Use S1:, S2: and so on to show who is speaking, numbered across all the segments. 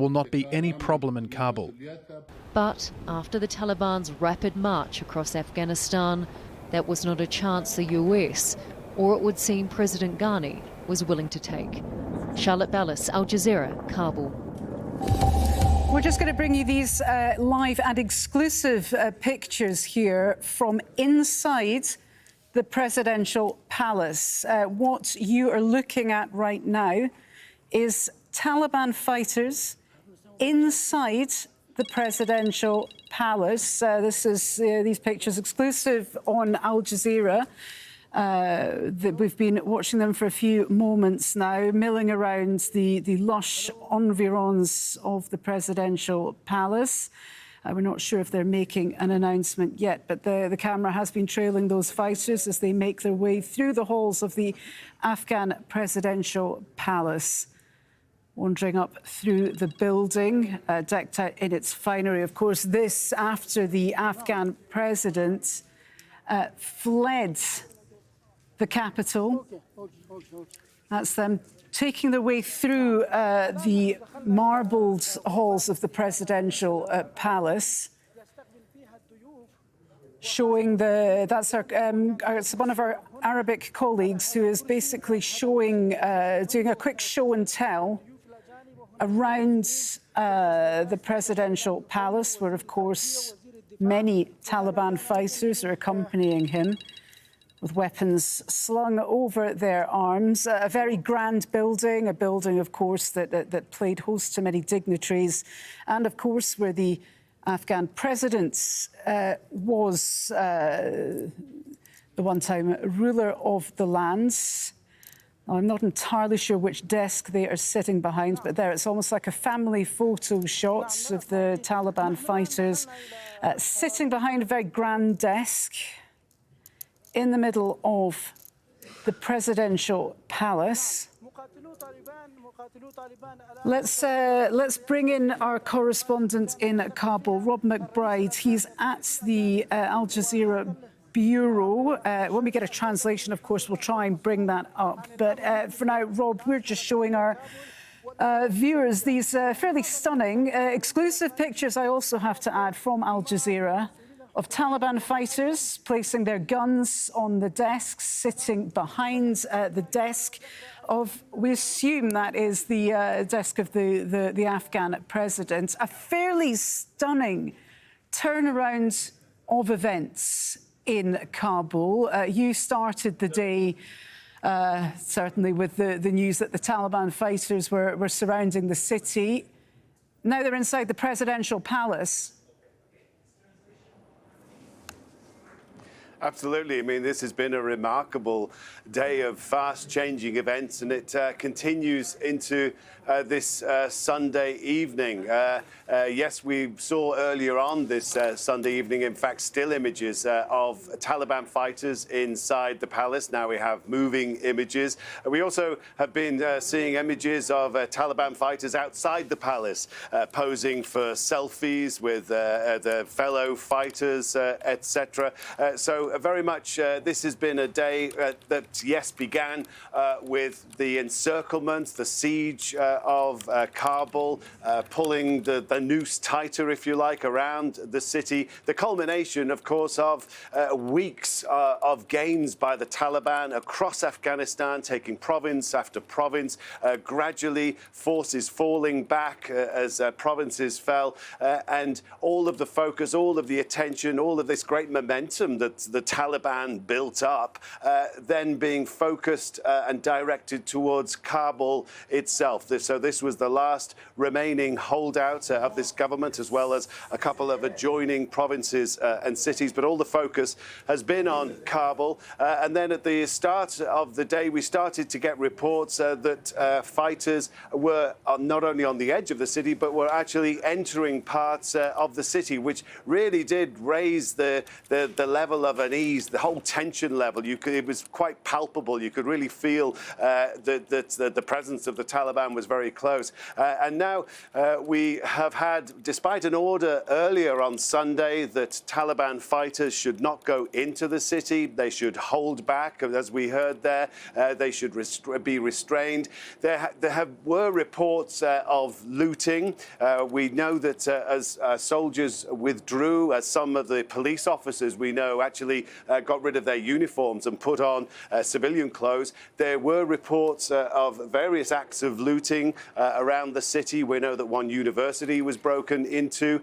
S1: will not be any problem in Kabul.
S2: But after the Taliban's rapid march across Afghanistan, that was not a chance the US, or it would seem President Ghani, was willing to take. Charlotte Ballas, Aljazeera, Kabul.
S3: We're just going to bring you these live and exclusive pictures here from inside the presidential palace. What you are looking at right now is Taliban fighters inside the presidential palace. This is these pictures exclusive on Al Jazeera. We've been watching them for a few moments now, milling around the lush environs of the presidential palace. We're not sure if they're making an announcement yet, but the camera has been trailing those fighters as they make their way through the halls of the Afghan presidential palace. Wandering up through the building, decked out in its finery. Of course, this after the Afghan president fled the capital. That's them taking their way through the marbled halls of the presidential palace, showing that's it's one of our Arabic colleagues who is basically showing, doing a quick show and tell around the presidential palace, where, of course, many Taliban fighters are accompanying him with weapons slung over their arms. A very grand building, a building, of course, that played host to many dignitaries, and, of course, where the Afghan president was the one-time ruler of the lands. I'm not entirely sure which desk they are sitting behind, but there it's almost like a family photo shot of the Taliban fighters sitting behind a very grand desk in the middle of the presidential palace. Let's bring in our correspondent in Kabul, Rob McBride. He's at the Al Jazeera Bureau. When we get a translation, of course, we'll try and bring that up. But for now, Rob, we're just showing our viewers these fairly stunning exclusive pictures, I also have to add, from Al Jazeera, of Taliban fighters placing their guns on the desks, sitting behind the desk of, we assume that is the desk of the Afghan president. A fairly stunning turnaround of events in Kabul. You started the day certainly with the news that the Taliban fighters were surrounding the city. Now they're inside the presidential palace.
S4: Absolutely. I mean, this has been a remarkable day of fast-changing events, and it continues into this Sunday evening. Yes, we saw earlier on this Sunday evening, in fact, still images of Taliban fighters inside the palace. Now we have moving images. We also have been seeing images of Taliban fighters outside the palace, posing for selfies with their fellow fighters, etc. So very much this has been a day that, yes, began with the encirclement, the siege of Kabul, pulling the noose tighter, if you like, around the city. The culmination, of course, of weeks of gains by the Taliban across Afghanistan, taking province after province, gradually forces falling back as provinces fell, and all of the focus, all of the attention, all of this great momentum that the Taliban built up, then being focused and directed towards Kabul itself. So this was the last remaining holdout of this government, as well as a couple of adjoining provinces and cities. But all the focus has been on Kabul. And then at the start of the day, we started to get reports that fighters were not only on the edge of the city, but were actually entering parts of the city, which really did raise the level of unease, the whole tension level. It was quite palpable. You could really feel that the presence of the Taliban was very close. And now we have had, despite an order earlier on Sunday that Taliban fighters should not go into the city, they should hold back, as we heard there, they should be restrained. There were reports of looting. We know that as soldiers withdrew, as some of the police officers we know actually got rid of their uniforms and put on civilian clothes. There were reports of various acts of looting around the city. We know that one university was broken into.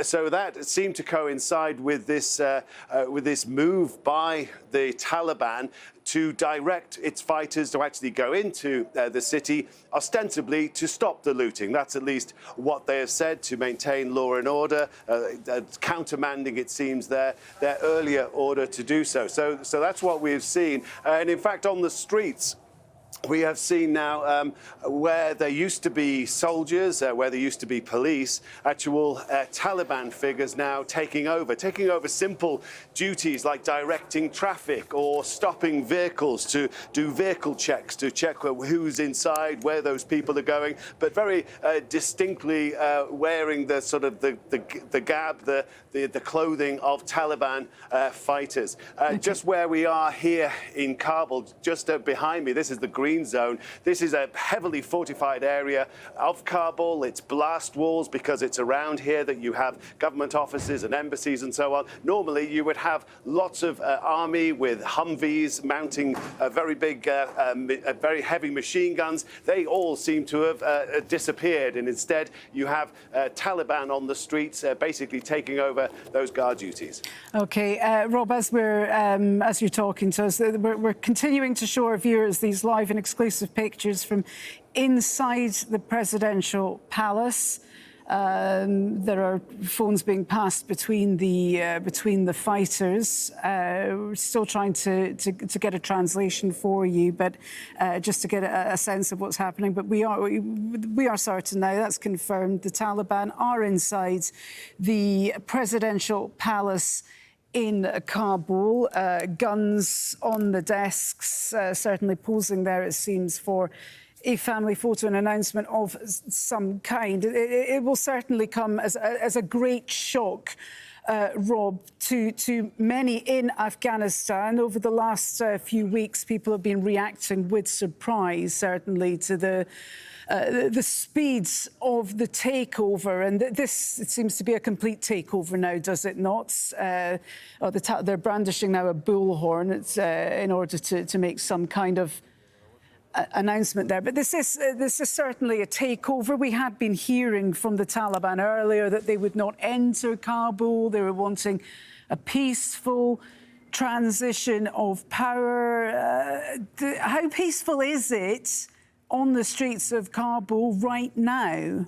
S4: So that seemed to coincide with this move by the Taliban to direct its fighters to actually go into the city, ostensibly to stop the looting. That's at least what they have said, to maintain law and order, countermanding, it seems, their earlier order to do so. So that's what we've seen. And in fact, on the streets, we have seen now where there used to be soldiers, where there used to be police, actual Taliban figures now taking over simple duties like directing traffic or stopping vehicles to do vehicle checks, to check who's inside, where those people are going, but very distinctly wearing the sort of the gab, the clothing of Taliban fighters. Just where we are here in Kabul, just behind me, this is the green zone. This is a heavily fortified area of Kabul. It's blast walls because it's around here that you have government offices and embassies and so on. Normally, you would have lots of army with Humvees mounting very big, very heavy machine guns. They all seem to have disappeared, and instead you have Taliban on the streets basically taking over those guard duties.
S3: OK, Rob, as you're talking to us, we're continuing to show our viewers these live and exclusive pictures from inside the presidential palace. There are phones being passed between the fighters. We're still trying to get a translation for you, but just to get a sense of what's happening. But we are certain now, that's confirmed, the Taliban are inside the presidential palace in Kabul. Guns on the desks, certainly posing there, it seems, for a family photo, an announcement of some kind. It will certainly come as a great shock, Rob, to many in Afghanistan. Over the last few weeks, people have been reacting with surprise, certainly, to the speeds of the takeover. And this, it seems to be a complete takeover now, does it not? They're brandishing now a bullhorn in order to make some kind of announcement there. But this is certainly a takeover. We had been hearing from the Taliban earlier that they would not enter Kabul. They were wanting a peaceful transition of power. How peaceful is it on the streets of Kabul right now?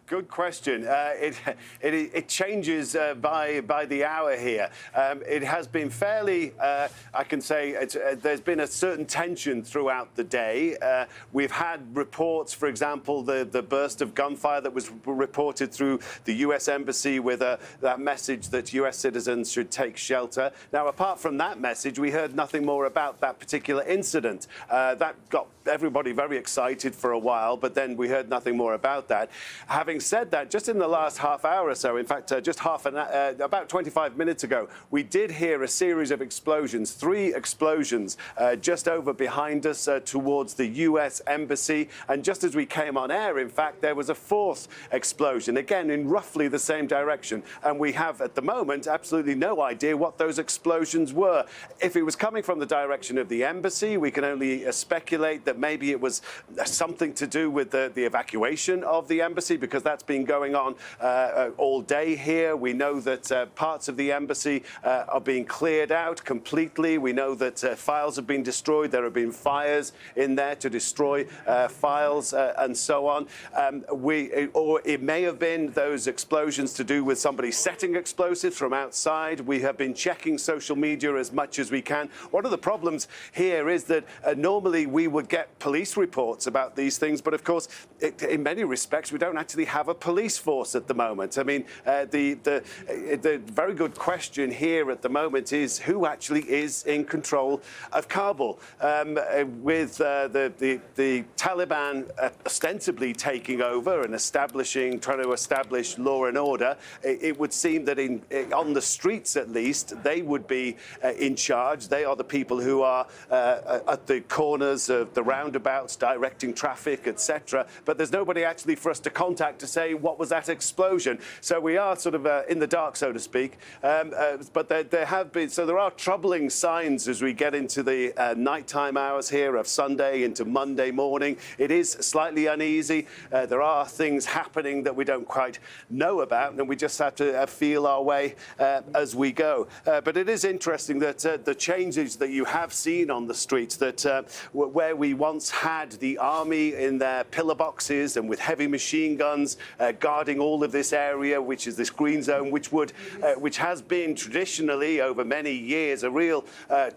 S4: Good question. It changes by the hour here. It has been fairly, I can say, there's been a certain tension throughout the day. We've had reports, for example, the burst of gunfire that was reported through the US Embassy with that message that US citizens should take shelter. Now, apart from that message, we heard nothing more about that particular incident. That got everybody very excited for a while, but then we heard nothing more about that. Having said that, just in the last half hour or so, in fact, just about 25 minutes ago, we did hear a series of explosions, 3 explosions just over behind us towards the US Embassy. And just as we came on air, in fact, there was a 4th explosion, again, in roughly the same direction. And we have, at the moment, absolutely no idea what those explosions were. If it was coming from the direction of the embassy, we can only speculate that maybe it was something to do with the evacuation of the embassy, because that's been going on all day here. We know that parts of the embassy are being cleared out completely. We know that files have been destroyed. There have been fires in there to destroy files and so on. Or it may have been those explosions to do with somebody setting explosives from outside. We have been checking social media as much as we can. One of the problems here is that normally we would get police reports about these things, but of course, in many respects, we don't actually have have a police force at the moment. I mean, the very good question here at the moment is who actually is in control of Kabul. With the Taliban ostensibly taking over and trying to establish law and order, it would seem that on the streets at least, they would be in charge. They are the people who are at the corners of the roundabouts, directing traffic, etc. But there's nobody actually for us to contact to say what was that explosion. So we are sort of in the dark, so to speak. But there are troubling signs as we get into the nighttime hours here of Sunday into Monday morning. It is slightly uneasy. There are things happening that we don't quite know about, and we just have to feel our way as we go. But it is interesting that the changes that you have seen on the streets, that where we once had the army in their pillar boxes and with heavy machine guns guarding all of this area, which is this green zone, which has been traditionally over many years a real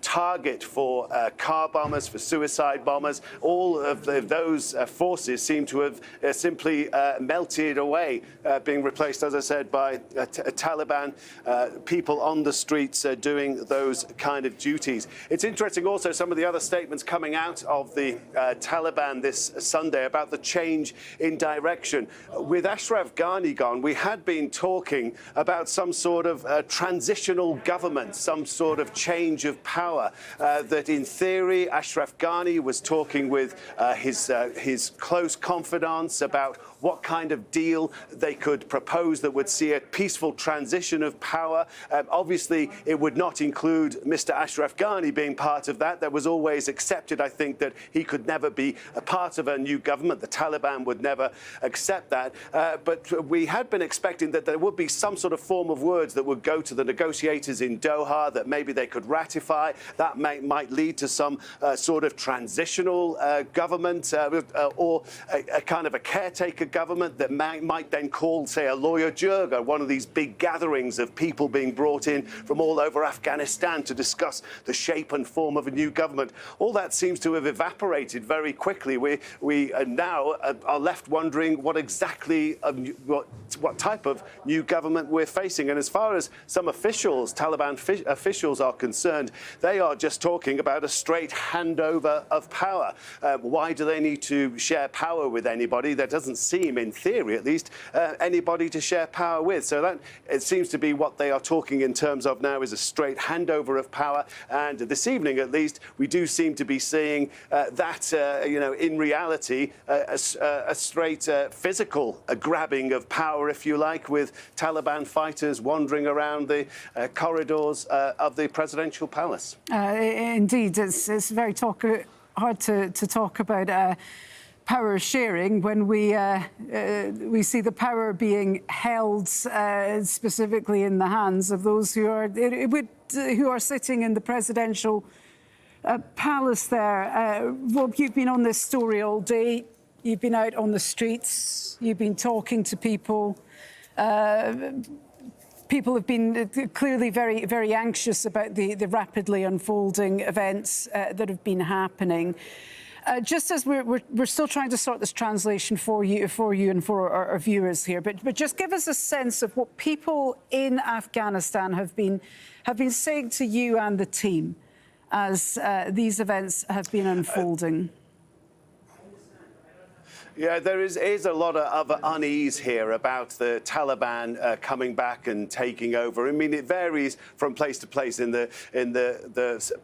S4: target for car bombers, for suicide bombers. All of those forces seem to have simply melted away, being replaced, as I said, by Taliban people on the streets doing those kind of duties. It's interesting also some of the other statements coming out of the Taliban this Sunday about the change in direction. With Ashraf Ghani gone, we had been talking about some sort of transitional government, some sort of change of power, that in theory Ashraf Ghani was talking with his close confidants about what kind of deal they could propose that would see a peaceful transition of power. Obviously, it would not include Mr. Ashraf Ghani being part of that. That was always accepted, I think, that he could never be a part of a new government. The Taliban would never accept that. But we had been expecting that there would be some sort of form of words that would go to the negotiators in Doha, that maybe they could ratify. That might lead to some sort of transitional government or a kind of a caretaker government that might then call, say, a lawyer jirga, one of these big gatherings of people being brought in from all over Afghanistan to discuss the shape and form of a new government. All that seems to have evaporated very quickly. We now are left wondering what exactly, what type of new government we're facing. And as far as some officials, Taliban officials are concerned, they are just talking about a straight handover of power. Why do they need to share power with anybody? There doesn't seem, in theory at least, anybody to share power with. So that, it seems to be what they are talking in terms of now, is a straight handover of power. And this evening, at least, we do seem to be seeing that, in reality, a straight physical grabbing of power, if you like, with Taliban fighters wandering around the corridors of the presidential palace.
S3: Indeed, it's very hard to talk about power sharing when we see the power being held specifically in the hands of those who are sitting in the presidential palace there. Rob, you've been on this story all day. You've been out on the streets. You've been talking to people. People have been clearly very, very anxious about the rapidly unfolding events that have been happening. Just as we're still trying to sort this translation for you and for our viewers here, but just give us a sense of what people in Afghanistan have been saying to you and the team as these events have been unfolding.
S4: Yeah, there is a lot of unease here about the Taliban coming back and taking over. I mean, it varies from place to place. In the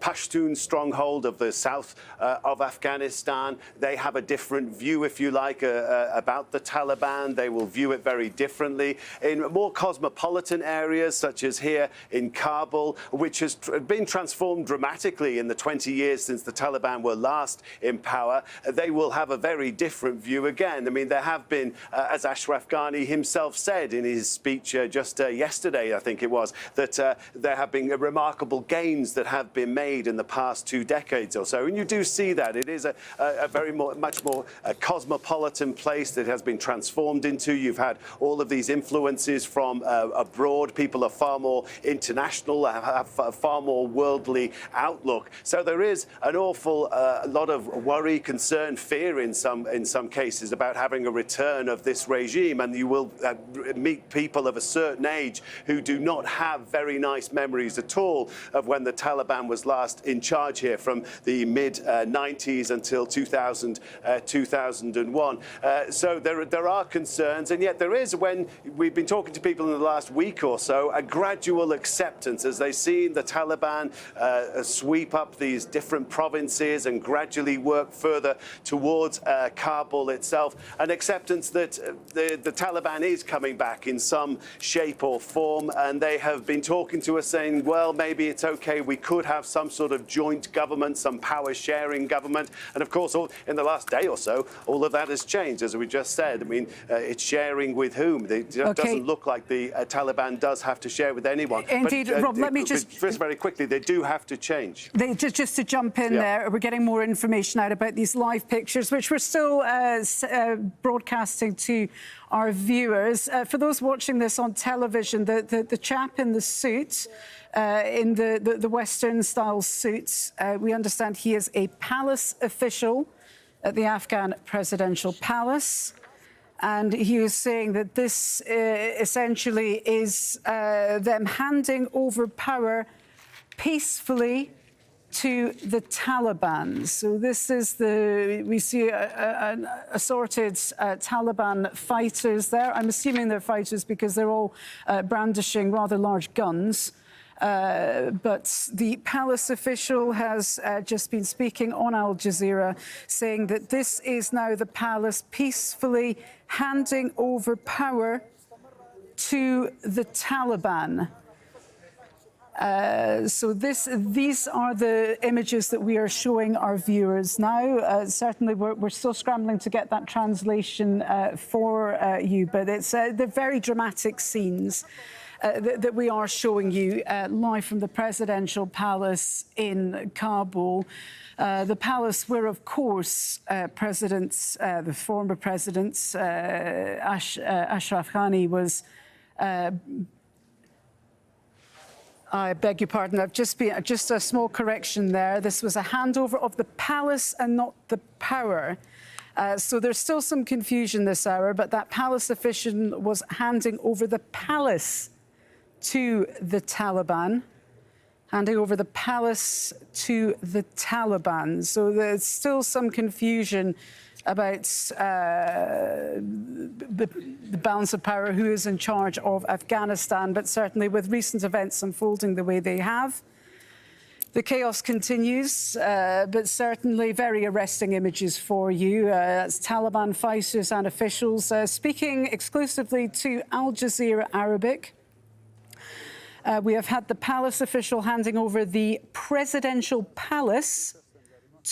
S4: Pashtun stronghold of the south of Afghanistan, they have a different view, if you like, about the Taliban. They will view it very differently. In more cosmopolitan areas, such as here in Kabul, which has been transformed dramatically in the 20 years since the Taliban were last in power, they will have a very different view again. I mean, there have been, as Ashraf Ghani himself said in his speech just yesterday, I think it was, that there have been remarkable gains that have been made in the past 2 decades or so. And you do see that. It is a much more cosmopolitan place that has been transformed into. You've had all of these influences from abroad. People are far more international, have a far more worldly outlook. So there is an awful lot of worry, concern, fear in some cases cases about having a return of this regime, and you will meet people of a certain age who do not have very nice memories at all of when the Taliban was last in charge here from the mid-90s until 2001. So there are concerns, and yet there is, when we've been talking to people in the last week or so, a gradual acceptance as they see the Taliban sweep up these different provinces and gradually work further towards Kabul itself, an acceptance that the Taliban is coming back in some shape or form, and they have been talking to us saying, well, maybe it's okay, we could have some sort of joint government, some power-sharing government. And of course, in the last day or so, all of that has changed, as we just said. I mean, it's sharing with whom? It doesn't look like the Taliban does have to share with anyone.
S3: Indeed,
S4: but,
S3: Rob, let me just
S4: very quickly, they do have to change.
S3: Just to jump in there, we're getting more information out about these live pictures, which we're still broadcasting to our viewers. For those watching this on television, the chap in the suit, in the Western-style suits, we understand he is a palace official at the Afghan presidential palace. And he was saying that this essentially is them handing over power peacefully to the Taliban. So this is we see assorted Taliban fighters there. I'm assuming they're fighters because they're all brandishing rather large guns. But the palace official has just been speaking on Al Jazeera, saying that this is now the palace peacefully handing over power to the Taliban. So these are the images that we are showing our viewers now. Certainly, we're still scrambling to get that translation for you, but they're very dramatic scenes that we are showing you live from the presidential palace in Kabul. The palace where, of course, the former president, Ashraf Ghani, was... I beg your pardon, just a small correction there. This was a handover of the palace and not the power. So there's still some confusion this hour, but that palace official was handing over the palace to the Taliban, handing over the palace to the Taliban. So there's still some confusion about the balance of power, who is in charge of Afghanistan. But certainly with recent events unfolding the way they have, the chaos continues, but certainly very arresting images for you. That's Taliban fighters and officials speaking exclusively to Al Jazeera Arabic. We have had the palace official handing over the presidential palace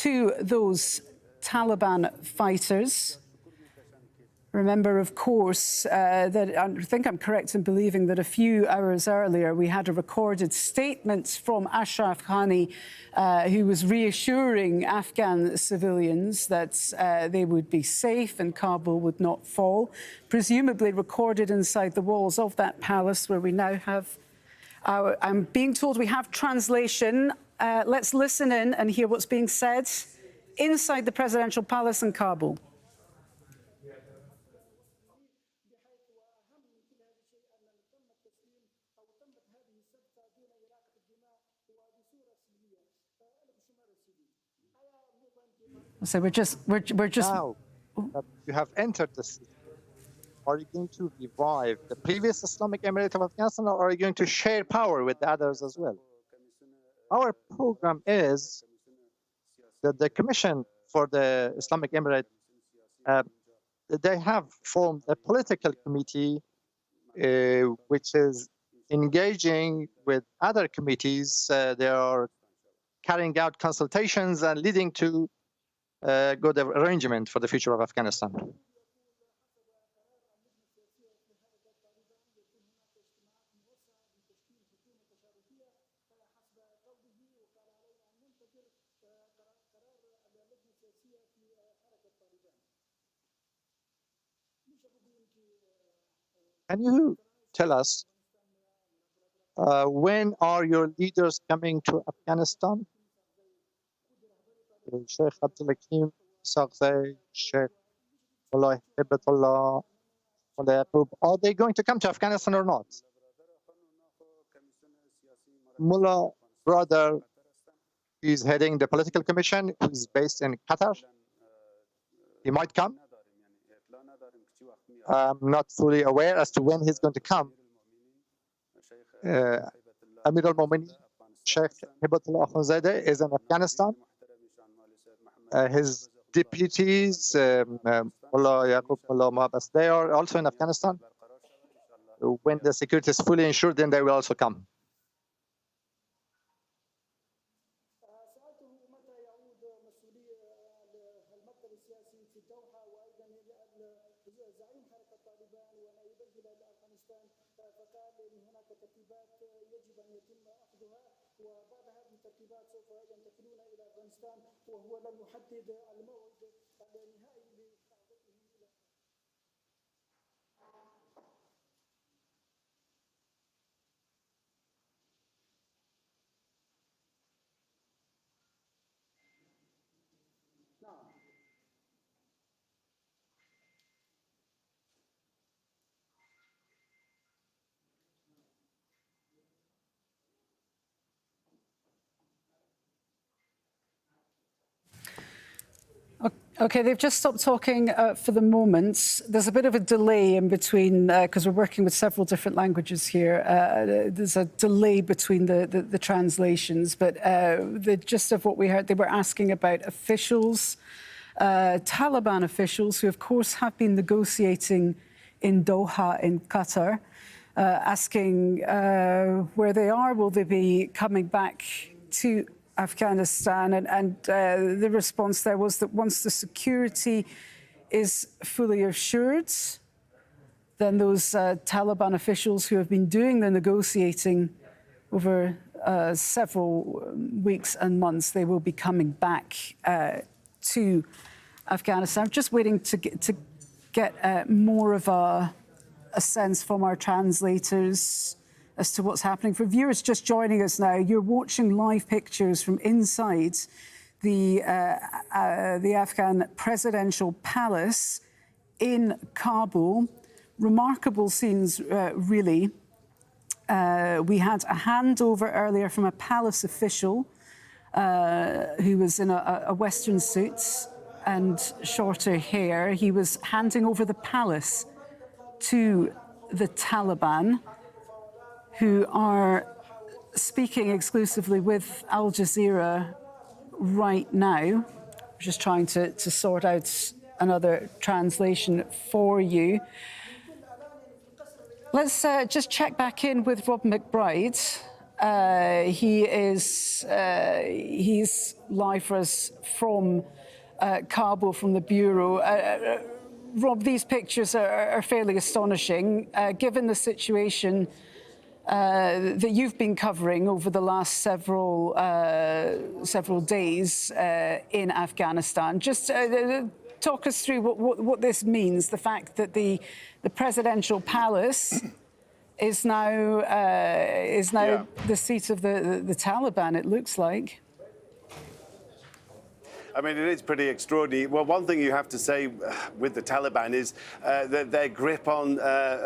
S3: to those Taliban fighters. Remember, of course, that I think I'm correct in believing that a few hours earlier we had a recorded statement from Ashraf Ghani, who was reassuring Afghan civilians that they would be safe and Kabul would not fall, presumably recorded inside the walls of that palace where we now have I'm being told we have translation. Let's listen in and hear what's being said inside the presidential palace in Kabul. So we're just
S5: now that you have entered the city, are you going to revive the previous Islamic Emirate of Afghanistan, or are you going to share power with the others as well? Our program is that the Commission for the Islamic Emirate, they have formed a political committee which is engaging with other committees. They are carrying out consultations and leading to good arrangement for the future of Afghanistan. Can you tell us when are your leaders coming to Afghanistan? Sheikh Abdul Hakim Saghzai, Sheikh Mullah Hibatullah, Mullah Yaqub, are they going to come to Afghanistan or not? Mullah brother is heading the political commission, who's based in Qatar. He might come. I'm not fully aware as to when he's going to come. Amir al-Mu'minin, Sheikh Hibatullah Akhundzadeh, is in Afghanistan. His deputies, Mullah Yaqub, Mullah Mabas, they are also in Afghanistan. When the security is fully ensured, then they will also come.
S3: Okay, they've just stopped talking for the moment. There's a bit of a delay in between, because we're working with several different languages here. There's a delay between the translations, but the gist of what we heard, they were asking about officials, Taliban officials, who of course have been negotiating in Doha in Qatar, asking where they are. Will they be coming back to Afghanistan? And the response there was that once the security is fully assured, then those Taliban officials who have been doing the negotiating over several weeks and months, they will be coming back to Afghanistan. I'm just waiting to get more of a sense from our translators as to what's happening. For viewers just joining us now, you're watching live pictures from inside the Afghan presidential palace in Kabul. Remarkable scenes, really. We had a handover earlier from a palace official who was in a Western suit and shorter hair. He was handing over the palace to the Taliban, who are speaking exclusively with Aljazeera right now. I'm just trying to sort out another translation for you. Let's just check back in with Rob McBride. He's live for us from Kabul, from the Bureau. Rob, these pictures are fairly astonishing, given the situation that you've been covering over the last several days in Afghanistan. Just talk us through what this means, the fact that the presidential palace is now the seat of the Taliban, it looks like.
S4: I mean, it is pretty extraordinary. Well, one thing you have to say with the Taliban is their grip on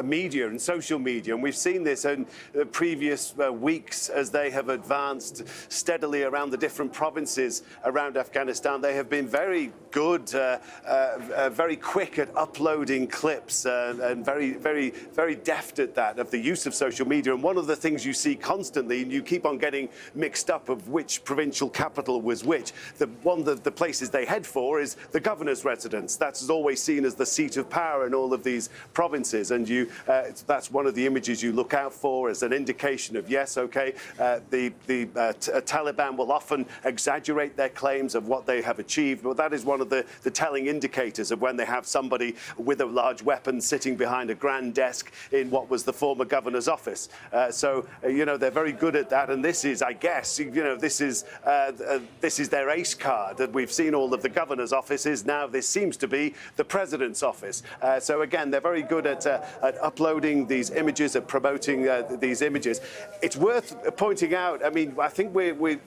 S4: media and social media. And we've seen this in the previous weeks as they have advanced steadily around the different provinces around Afghanistan. They have been very good, very quick at uploading clips and very deft at that, of the use of social media. And one of the things you see constantly, and you keep on getting mixed up of which provincial capital was which, the places they head for is the governor's residence. That's always seen as the seat of power in all of these provinces, and that's one of the images you look out for as an indication of, yes, okay, the Taliban will often exaggerate their claims of what they have achieved, but that is one of the telling indicators of when they have somebody with a large weapon sitting behind a grand desk in what was the former governor's office. So they're very good at that, and this is, I guess, this is their ace card that we've seen all of the governor's offices. Now this seems to be the president's office. So again, they're very good at uploading these images, at promoting these images. It's worth pointing out, I mean, I think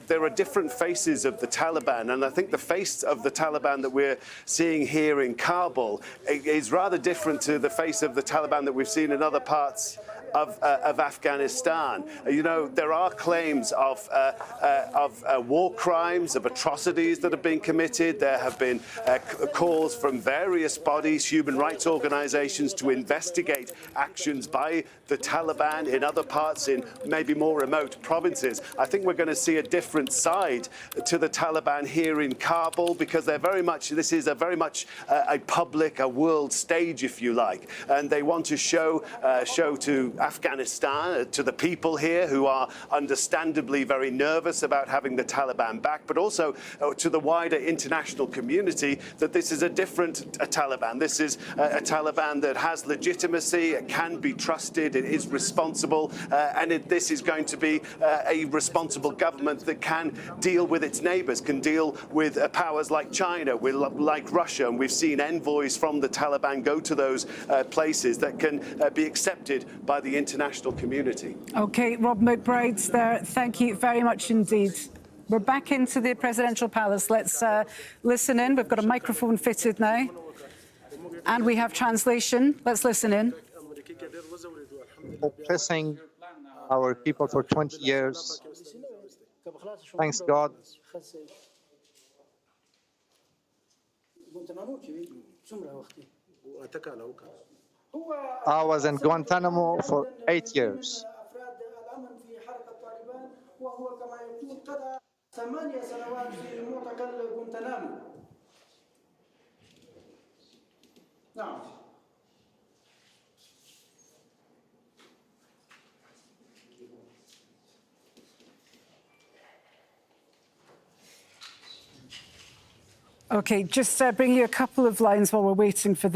S4: there are different faces of the Taliban, and I think the face of the Taliban that we're seeing here in Kabul is rather different to the face of the Taliban that we've seen in other parts of Afghanistan. You know, there are claims of war crimes, of atrocities that have been committed. There have been calls from various bodies, human rights organizations, to investigate actions by the Taliban in other parts, in maybe more remote provinces. I think we're going to see a different side to the Taliban here in Kabul, because they're very much, this is a very much a public, a world stage, if you like, and they want to show to Afghanistan, to the people here who are understandably very nervous about having the Taliban back, but also to the wider international community, that this is a different Taliban. This is a Taliban that has legitimacy, it can be trusted, it is responsible, and this is going to be a responsible government that can deal with its neighbors, can deal with powers like China, like Russia, and we've seen envoys from the Taliban go to those places that can be accepted by the international community.
S3: OK, Rob McBride's there. Thank you very much indeed. We're back into the presidential palace. Let's listen in. We've got a microphone fitted now, and we have translation. Let's listen in.
S5: Oppressing our people for 20 years. Thanks God. I was in Guantanamo for 8 years.
S3: OK, just bring you a couple of lines while we're waiting for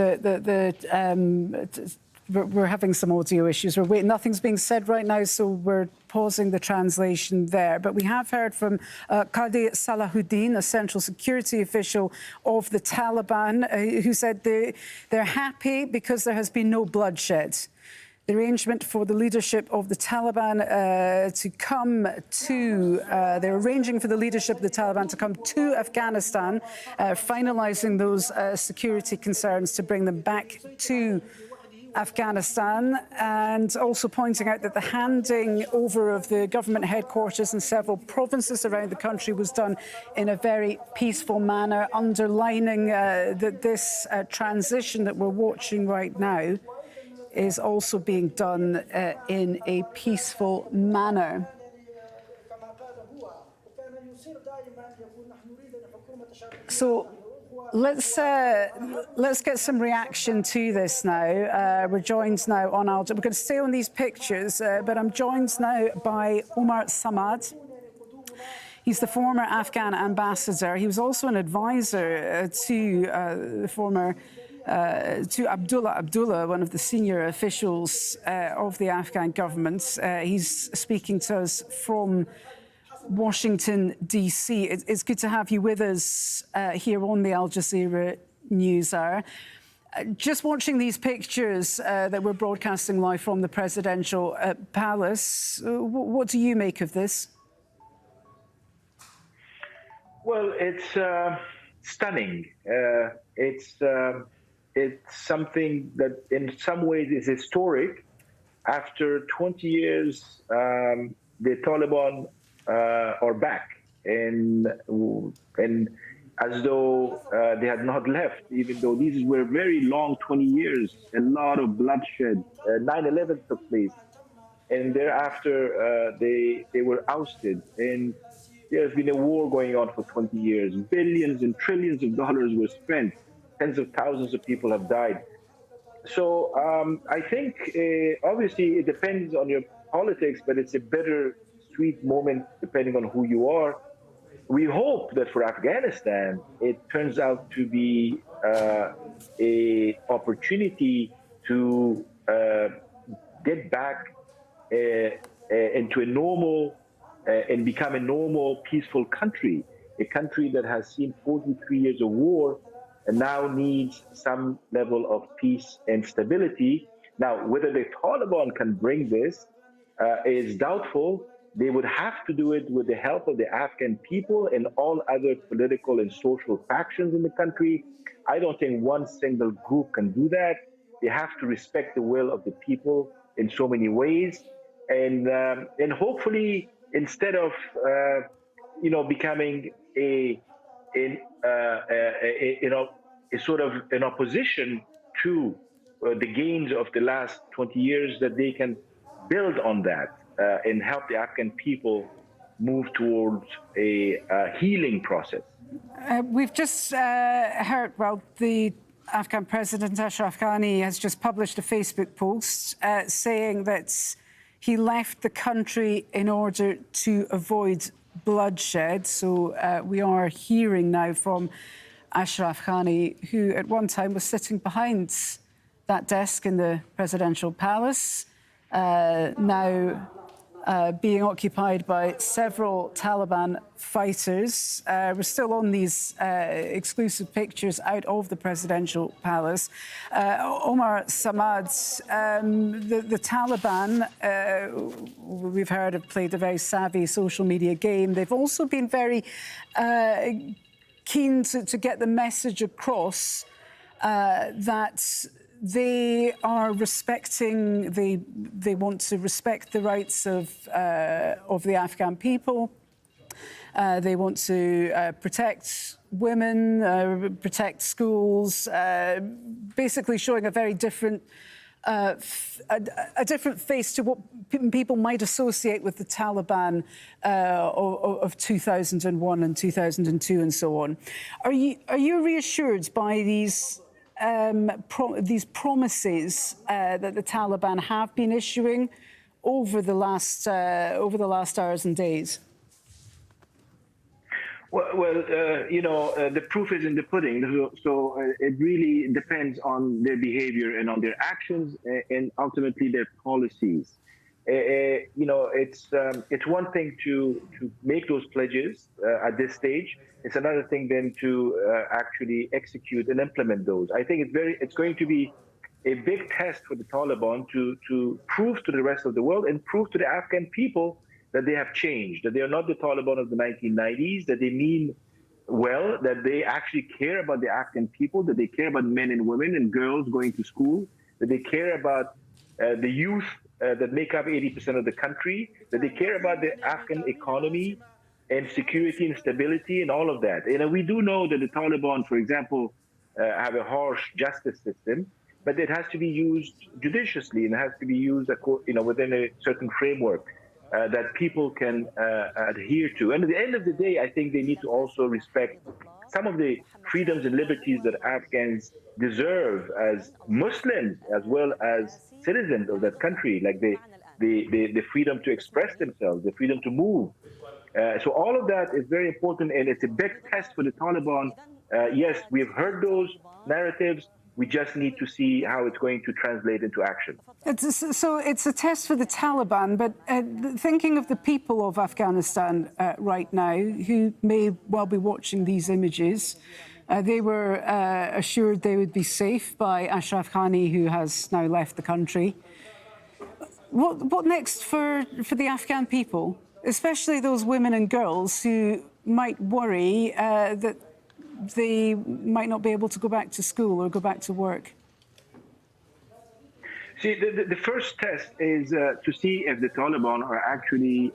S3: we're having some audio issues. We're waiting. Nothing's being said right now, so we're pausing the translation there. But we have heard from Qadi Salahuddin, a central security official of the Taliban, who said they're happy because there has been no bloodshed. The arrangement for the leadership of the Taliban to come to, they're arranging for the leadership of the Taliban to come to Afghanistan, finalising those security concerns to bring them back to Afghanistan, and also pointing out that the handing over of the government headquarters in several provinces around the country was done in a very peaceful manner, underlining that this transition that we're watching right now is also being done in a peaceful manner. So let's get some reaction to this now. We're joined now on We're going to stay on these pictures, but I'm joined now by Omar Samad. He's the former Afghan ambassador. He was also an advisor to the former to Abdullah, one of the senior officials of the Afghan government. He's speaking to us from Washington, D.C. It's good to have you with us here on the Aljazeera News Hour. Just watching these pictures that we're broadcasting live from the presidential palace, what do you make of this?
S6: Well, it's stunning. It's something that in some ways is historic. After 20 years, the Taliban are back, and as though they had not left, even though these were very long 20 years, a lot of bloodshed. 9/11 took place, and thereafter they were ousted, and there's been a war going on for 20 years. Billions and trillions of dollars were spent. Tens of thousands of people have died. So I think, obviously, it depends on your politics, but it's a bittersweet moment depending on who you are. We hope that for Afghanistan, it turns out to be an opportunity to get back into a normal and become a normal, peaceful country. a country that has seen 43 years of war and now needs some level of peace and stability. Now, whether the Taliban can bring this is doubtful. They would have to do it with the help of the Afghan people and all other political and social factions in the country. I don't think one single group can do that. They have to respect the will of the people in so many ways, and hopefully, instead of becoming a sort of an opposition to the gains of the last 20 years, that they can build on that and help the Afghan people move towards a healing process.
S3: We've just heard, well, the Afghan President Ashraf Ghani has just published a Facebook post saying that he left the country in order to avoid bloodshed. So we are hearing now from Ashraf Ghani, who at one time was sitting behind that desk in the presidential palace, now being occupied by several Taliban fighters. We're still on these exclusive pictures out of the presidential palace. Omar Samad, the Taliban, we've heard, have played a very savvy social media game. They've also been very keen to get the message across that they are respecting, they want to respect the rights of the Afghan people. They want to protect women, protect schools, basically showing a very different, a different face to what people might associate with the Taliban of 2001 and 2002 and so on. Are you reassured by these promises that the Taliban have been issuing over the last hours and days?
S6: Well, the proof is in the pudding. So it really depends on their behavior and on their actions and ultimately their policies. It's one thing to make those pledges at this stage. It's another thing then to actually execute and implement those. I think it's going to be a big test for the Taliban to prove to the rest of the world and prove to the Afghan people that they have changed, that they are not the Taliban of the 1990s, that they mean well, that they actually care about the Afghan people, that they care about men and women and girls going to school, that they care about the youth that make up 80% of the country, that they care about the Afghan economy and security and stability and all of that. We do know that the Taliban, for example, have a harsh justice system, but it has to be used judiciously and it has to be used within a certain framework that people can adhere to. And at the end of the day, I think they need to also respect some of the freedoms and liberties that Afghans deserve as Muslims as well as citizens of that country, like the freedom to express themselves, the freedom to move. So all of that is very important, and it's a big test for the Taliban. Yes, we've heard those narratives. We just need to see how it's going to translate into action.
S3: So it's a test for the Taliban, but thinking of the people of Afghanistan right now, who may well be watching these images, they were assured they would be safe by Ashraf Ghani, who has now left the country. What next for the Afghan people, especially those women and girls who might worry that they might not be able to go back to school or go back to work?
S6: See, the first test is to see if the Taliban are actually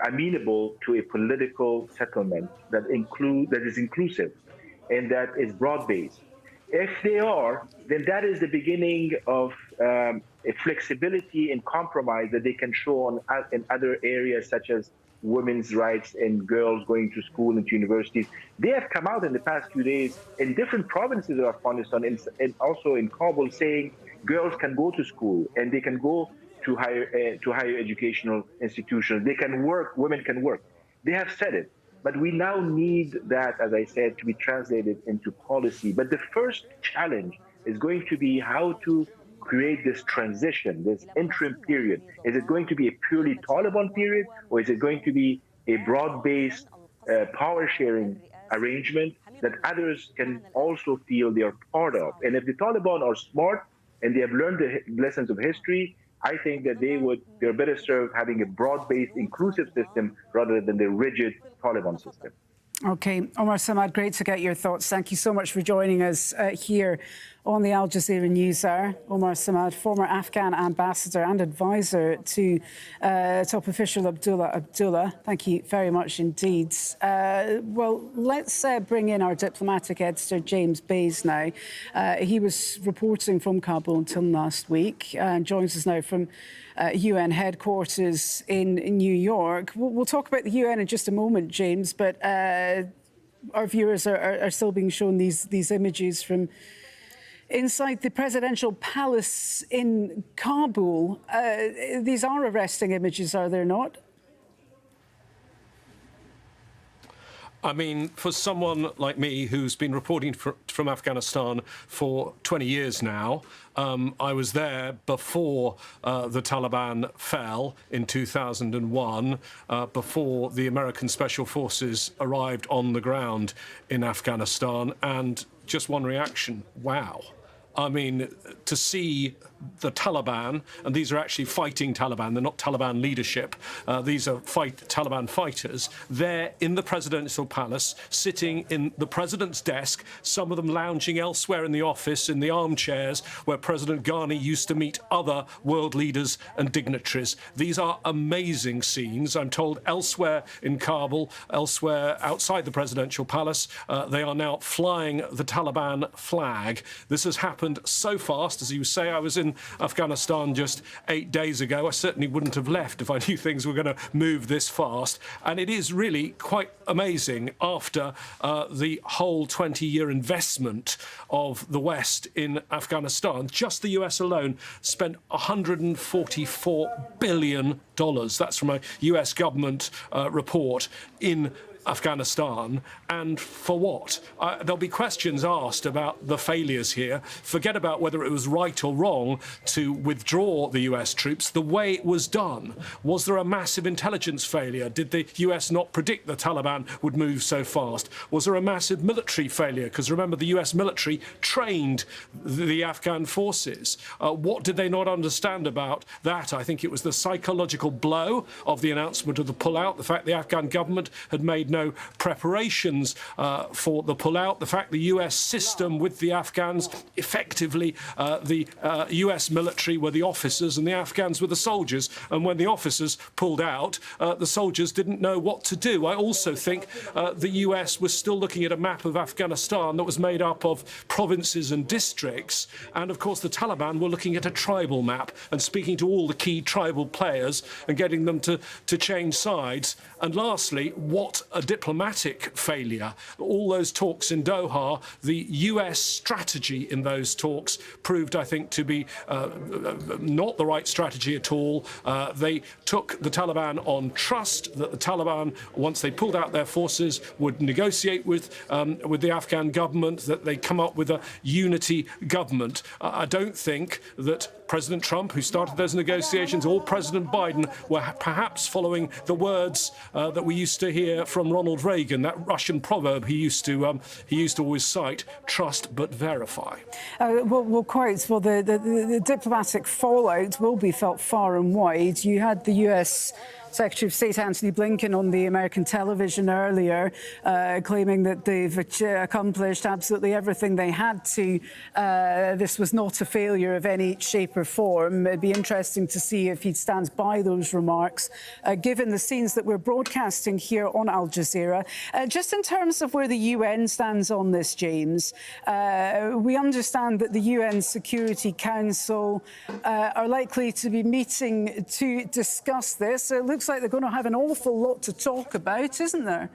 S6: amenable to a political settlement that is inclusive and that is broad-based. If they are, then that is the beginning of a flexibility and compromise that they can show in other areas such as women's rights and girls going to school and to universities. They have come out in the past few days in different provinces of Afghanistan and also in Kabul saying girls can go to school and they can go to higher educational institutions. They can work, women can work. They have said it. But we now need that, as I said, to be translated into policy. But the first challenge is going to be how to create this transition, this interim period. Is it going to be a purely Taliban period, or is it going to be a broad-based power-sharing arrangement that others can also feel they are part of. And if the Taliban are smart and they have learned the lessons of history, I think that they're better served having a broad-based, inclusive system rather than the rigid Taliban system.
S3: OK, Omar Samad, great to get your thoughts. Thank you so much for joining us here on the Al Jazeera News Hour. Omar Samad, former Afghan ambassador and advisor to top official Abdullah. Thank you very much indeed. Well, let's bring in our diplomatic editor, James Bays, now. He was reporting from Kabul until last week and joins us now from UN headquarters in New York. We'll talk about the UN in just a moment, James, but our viewers are still being shown these images from inside the presidential palace in Kabul. These are arresting images, are they not?
S7: I mean, for someone like me who's been reporting from Afghanistan for 20 years now, I was there before the Taliban fell in 2001, before the American Special Forces arrived on the ground in Afghanistan, and just one reaction: wow. I mean, to see the Taliban, and these are actually fighting Taliban, they're not Taliban leadership, these are Taliban fighters, they're in the presidential palace, sitting in the president's desk, some of them lounging elsewhere in the office, in the armchairs where President Ghani used to meet other world leaders and dignitaries. These are amazing scenes. I'm told elsewhere in Kabul, elsewhere outside the presidential palace, they are now flying the Taliban flag. This has happened so fast. As you say, I was in Afghanistan just 8 days ago. I certainly wouldn't have left if I knew things were going to move this fast. And it is really quite amazing after the whole 20-year investment of the West in Afghanistan. Just the US alone spent $144 billion. That's from a US government report in Afghanistan, and for what? There'll be questions asked about the failures here. Forget about whether it was right or wrong to withdraw the US troops. The way it was done. Was there a massive intelligence failure? Did the US not predict the Taliban would move so fast? Was there a massive military failure? Because remember, the US military trained the Afghan forces. What did they not understand about that? I think it was the psychological blow of the announcement of the pullout, the fact the Afghan government had made no preparations for the pullout, the fact the US system with the Afghans, effectively the US military were the officers and the Afghans were the soldiers, and when the officers pulled out, the soldiers didn't know what to do. I also think the US was still looking at a map of Afghanistan that was made up of provinces and districts, and of course the Taliban were looking at a tribal map and speaking to all the key tribal players and getting them to change sides. And lastly, what a diplomatic failure. All those talks in Doha, the US strategy in those talks proved, I think, to be not the right strategy at all. They took the Taliban on trust that the Taliban, once they pulled out their forces, would negotiate with the Afghan government, that they'd come up with a unity government. I don't think that President Trump, who started those negotiations, or President Biden were perhaps following the words that we used to hear from Ronald Reagan, that Russian proverb he used to always cite: trust but verify. The diplomatic fallout will be felt far and wide. You had the US Secretary of State Antony Blinken on the American television earlier, claiming that they've accomplished absolutely everything they had to. This was not a failure of any shape or form. It'd be interesting to see if he stands by those remarks, given the scenes that we're broadcasting here on Al Jazeera. Just in terms of where the UN stands on this, James, we understand that the UN Security Council are likely to be meeting to discuss this. It looks like they're going to have an awful lot to talk about, isn't there?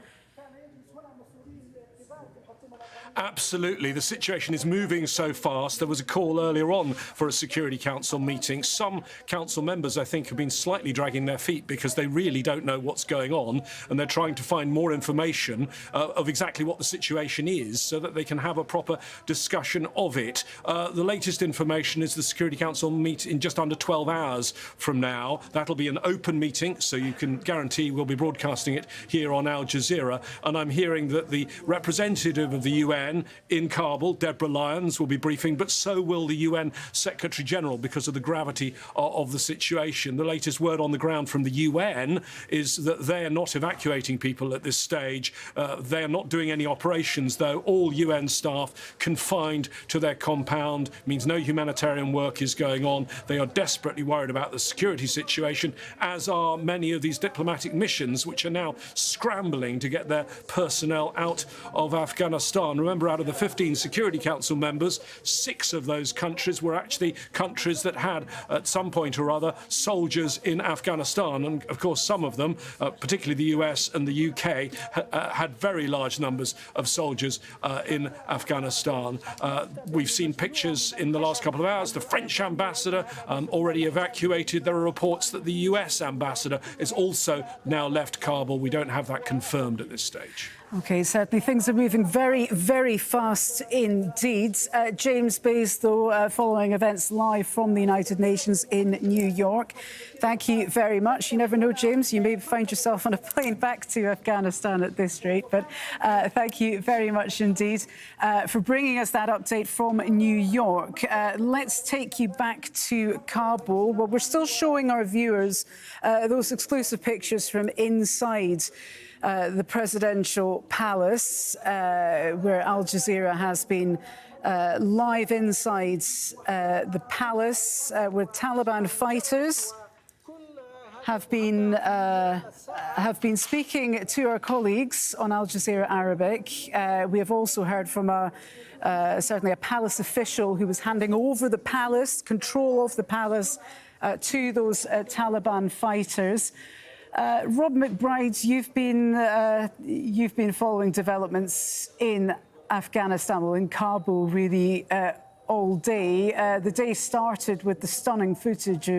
S7: Absolutely. The situation is moving so fast. There was a call earlier on for a Security Council meeting. Some council members, I think, have been slightly dragging their feet because they really don't know what's going on, and they're trying to find more information of exactly what the situation is so that they can have a proper discussion of it. The latest information is the Security Council meet in just under 12 hours from now. That'll be an open meeting, so you can guarantee we'll be broadcasting it here on Al Jazeera. And I'm hearing that the representative of the UN in Kabul, Deborah Lyons, will be briefing, but so will the UN Secretary General because of the gravity of the situation. The latest word on the ground from the UN is that they are not evacuating people at this stage. They are not doing any operations, though. All UN staff confined to their compound means no humanitarian work is going on. They are desperately worried about the security situation, as are many of these diplomatic missions, which are now scrambling to get their personnel out of Afghanistan. Remember, out of the 15 Security Council members, 6 of those countries were actually countries that had, at some point or other, soldiers in Afghanistan. And, of course, some of them, particularly the US and the UK, had very large numbers of soldiers in Afghanistan. We've seen pictures in the last couple of hours. The French ambassador already evacuated. There are reports that the US ambassador is also now left Kabul. We don't have that confirmed at this stage.
S3: OK, certainly things are moving very, very fast indeed. James Bays, though, following events live from the United Nations in New York. Thank you very much. You never know, James, you may find yourself on a plane back to Afghanistan at this rate. But thank you very much indeed for bringing us that update from New York. Let's take you back to Kabul. Well, we're still showing our viewers those exclusive pictures from inside the presidential palace, where Al Jazeera has been live inside the palace, where Taliban fighters have been speaking to our colleagues on Al Jazeera Arabic. We have also heard from certainly a palace official who was handing over the palace, control of the palace, to those Taliban fighters. Rob McBride, you've been following developments in Afghanistan, well, in Kabul, really all day. The day started with the stunning footage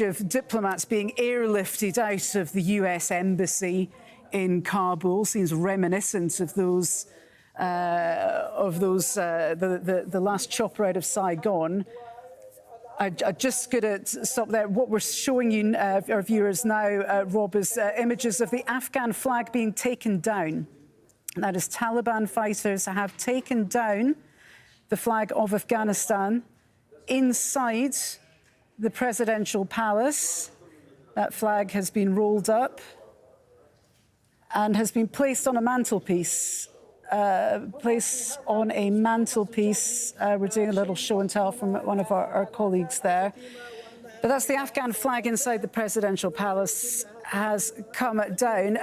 S3: of diplomats being airlifted out of the US embassy in Kabul. Seems reminiscent of those the last chopper out of Saigon. I just got to stop there. What we're showing you, our viewers now, Rob, is images of the Afghan flag being taken down. That is, Taliban fighters have taken down the flag of Afghanistan inside the presidential palace. That flag has been rolled up and has been placed on a mantelpiece. We're doing a little show and tell from one of our colleagues there. But that's the Afghan flag inside the presidential palace has come down.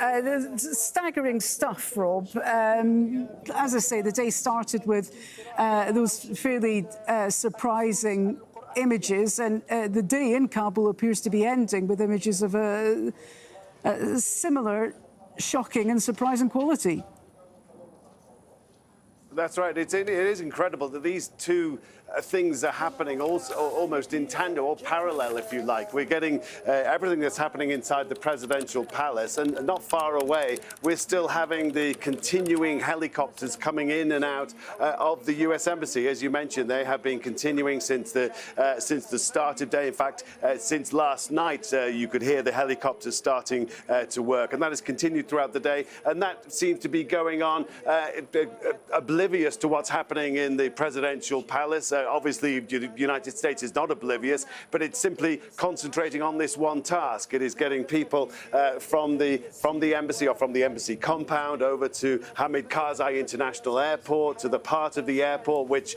S3: Staggering stuff, Rob. As I say, the day started with those fairly surprising images, and the day in Kabul appears to be ending with images of a similar shocking and surprising quality.
S4: That's right. It is incredible that these two things are happening also almost in tandem or parallel, if you like. We're getting everything that's happening inside the presidential palace, and not far away, we're still having the continuing helicopters coming in and out of the US embassy. As you mentioned, they have been continuing since the start of day. In fact, since last night, you could hear the helicopters starting to work, and that has continued throughout the day. And that seems to be going on oblivious to what's happening in the presidential palace. Obviously, the United States is not oblivious, but it's simply concentrating on this one task. It is getting people from the embassy or from the embassy compound over to Hamid Karzai International Airport, to the part of the airport which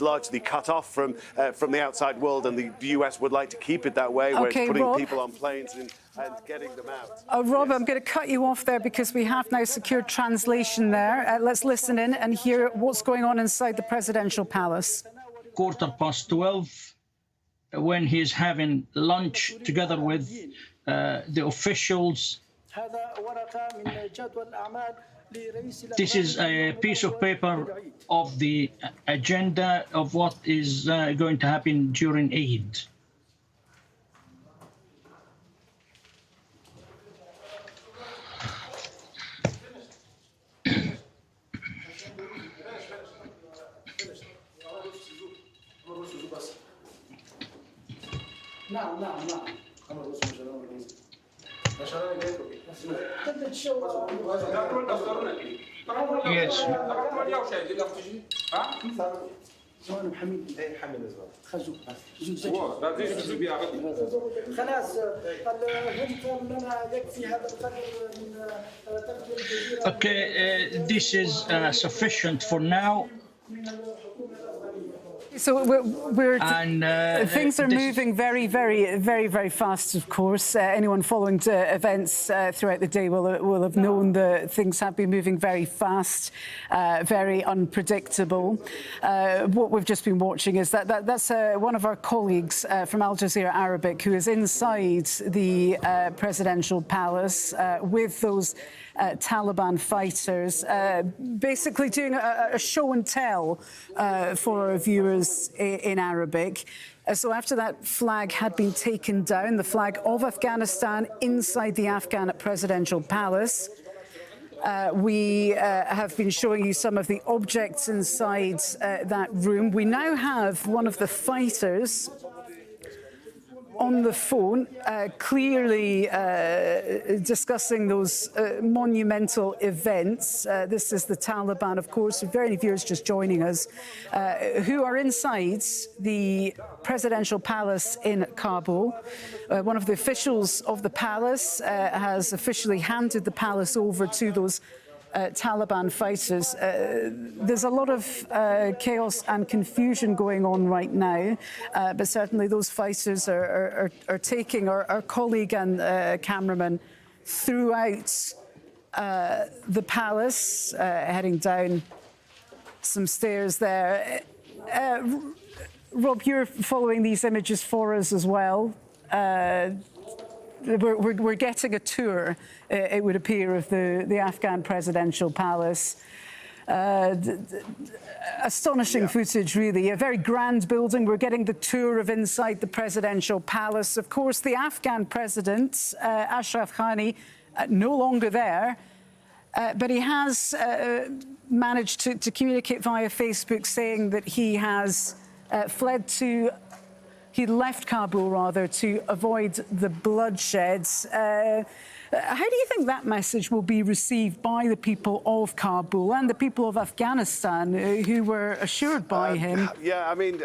S4: largely cut off from the outside world, and the US would like to keep it that way, where it's putting people on planes and getting them out.
S3: Rob, I'm going to cut you off there because we have now secured translation there. Let's listen in and hear what's going on inside the presidential palace.
S8: 12:15, when he's having lunch together with the officials. This is a piece of paper of the agenda of what is going to happen during Eid. Yes. Okay, this is sufficient for now.
S3: So things are moving very fast, of course. Anyone following events throughout the day will have known that things have been moving very fast, very unpredictable. What we've just been watching is that's one of our colleagues from Aljazeera Arabic who is inside the presidential palace with those Taliban fighters, basically doing a show and tell for our viewers in Arabic. So after that flag had been taken down, the flag of Afghanistan inside the Afghan presidential palace, we have been showing you some of the objects inside that room. We now have one of the fighters on the phone, clearly discussing those monumental events. This is the Taliban, of course, for very many viewers just joining us, who are inside the presidential palace in Kabul. One of the officials of the palace has officially handed the palace over to those Taliban fighters. There's a lot of chaos and confusion going on right now, but certainly those fighters are taking our colleague and cameraman throughout the palace, heading down some stairs there. Rob, you're following these images for us as well. We're getting a tour, it would appear, of the Afghan presidential palace. Astonishing footage, really. A very grand building. We're getting the tour of inside the presidential palace. Of course, the Afghan president, Ashraf Ghani, no longer there, but he has managed to communicate via Facebook saying that he has he left Kabul, rather, to avoid the bloodshed. How do you think that message will be received by the people of Kabul and the people of Afghanistan who were assured by him?
S4: Yeah, I mean,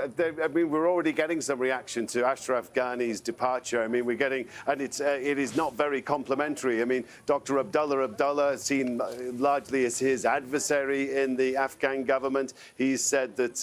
S4: we're already getting some reaction to Ashraf Ghani's departure. I mean, we're getting, and it is not very complimentary. I mean, Dr. Abdullah, seen largely as his adversary in the Afghan government, he's said that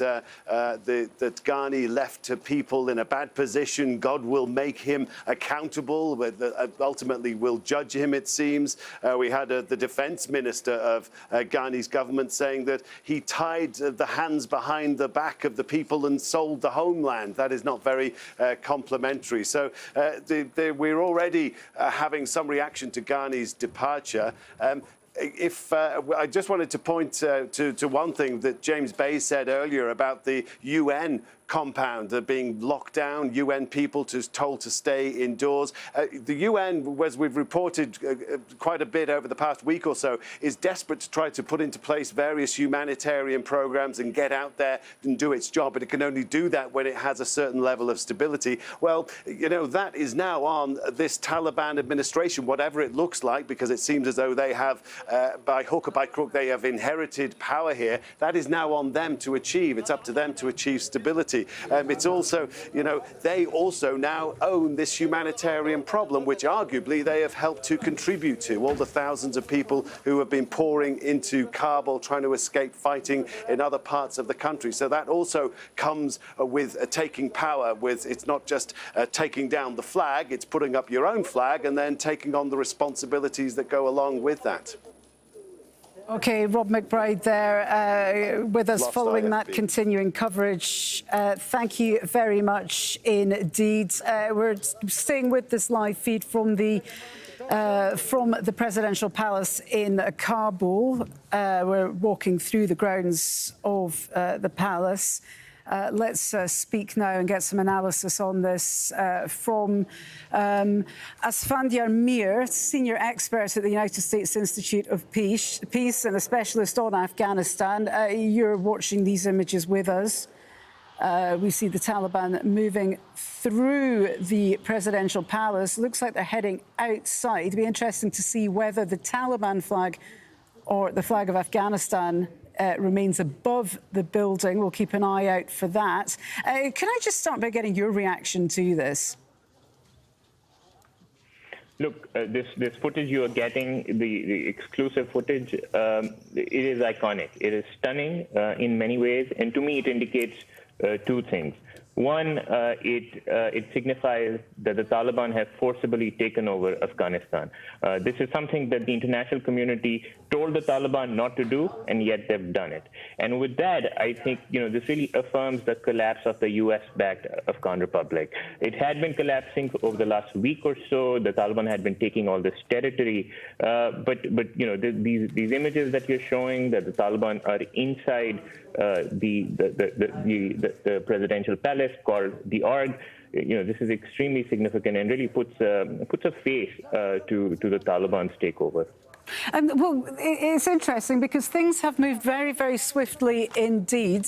S4: that Ghani left people in a bad position. God will make him accountable, but ultimately will judge him, it seems. We had the defense minister of Ghani's government saying that he tied the hands behind the back of the people and sold the homeland. That is not very complimentary. So we're already having some reaction to Ghani's departure. I just wanted to point to one thing that James Bay said earlier about the UN compound being locked down, UN people told to stay indoors. The UN, as we've reported quite a bit over the past week or so, is desperate to try to put into place various humanitarian programs and get out there and do its job, but it can only do that when it has a certain level of stability. Well, you know, that is now on this Taliban administration, whatever it looks like, because it seems as though they have, by hook or by crook, they have inherited power here. That is now on them to achieve. It's up to them to achieve stability. It's also, you know, they also now own this humanitarian problem, which arguably they have helped to contribute to. All the thousands of people who have been pouring into Kabul trying to escape fighting in other parts of the country. So that also comes with taking power. It's not just taking down the flag, it's putting up your own flag and then taking on the responsibilities that go along with that.
S3: OK, Rob McBride there with us following that continuing coverage. Thank you very much indeed. We're staying with this live feed from the from the presidential palace in Kabul. We're walking through the grounds of the palace. Let's speak now and get some analysis on this from Asfandyar Mir, senior expert at the United States Institute of Peace and a specialist on Afghanistan. You're watching these images with us. We see the Taliban moving through the presidential palace. Looks like they're heading outside. It'll be interesting to see whether the Taliban flag or the flag of Afghanistan remains above the building. We'll keep an eye out for that. Can I just start by getting your reaction to this?
S9: Look, this footage you are getting, the exclusive footage, it is iconic. It is stunning in many ways, and to me it indicates two things. One, it signifies that the Taliban have forcibly taken over Afghanistan. This is something that the international community told the Taliban not to do, and yet they've done it. And with that, I think this really affirms the collapse of the U.S.-backed Afghan Republic. It had been collapsing over the last week or so. The Taliban had been taking all this territory, but these images that you're showing, that the Taliban are inside the presidential palace called the Org. This is extremely significant and really puts a face to the Taliban's takeover.
S3: Well, it's interesting because things have moved very, very swiftly indeed.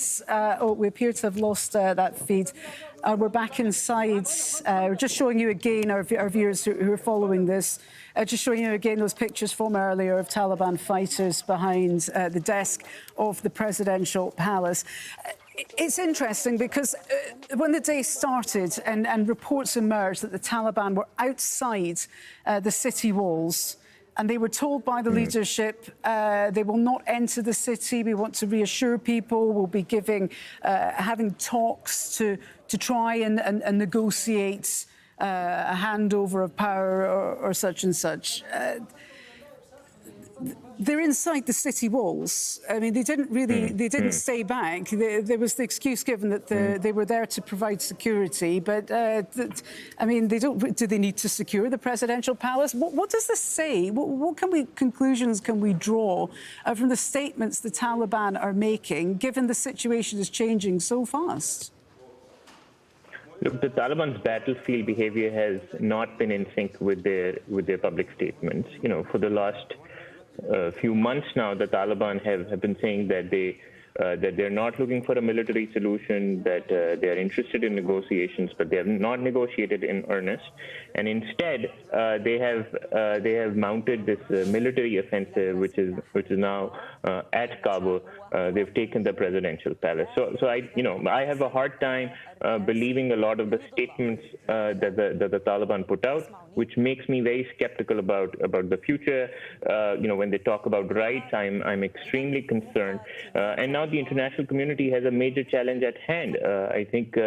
S3: We appear to have lost that feed. We're back inside. We're just showing you again, our viewers who are following this, just showing you again those pictures from earlier of Taliban fighters behind the desk of the presidential palace. It's interesting because when the day started and reports emerged that the Taliban were outside the city walls, and they were told by the leadership, they will not enter the city. We want to reassure people. We'll be having talks to try and negotiate a handover of power or such and such. They're inside the city walls. I mean, they didn't stay back. There was the excuse given that they were there to provide security. But, I mean, do they need to secure the presidential palace? What does this say? What conclusions can we draw from the statements the Taliban are making, given the situation is changing so fast?
S9: Look, the Taliban's battlefield behavior has not been in sync with their public statements. For the last few months now, the Taliban have been saying that they're not looking for a military solution, that they're interested in negotiations, but they have not negotiated in earnest. And instead, they have mounted this military offensive, which is now at Kabul. They've taken the presidential palace. So I have a hard time believing a lot of the statements that the Taliban put out, which makes me very skeptical about the future. When they talk about rights, I'm extremely concerned. And now the international community has a major challenge at hand. I think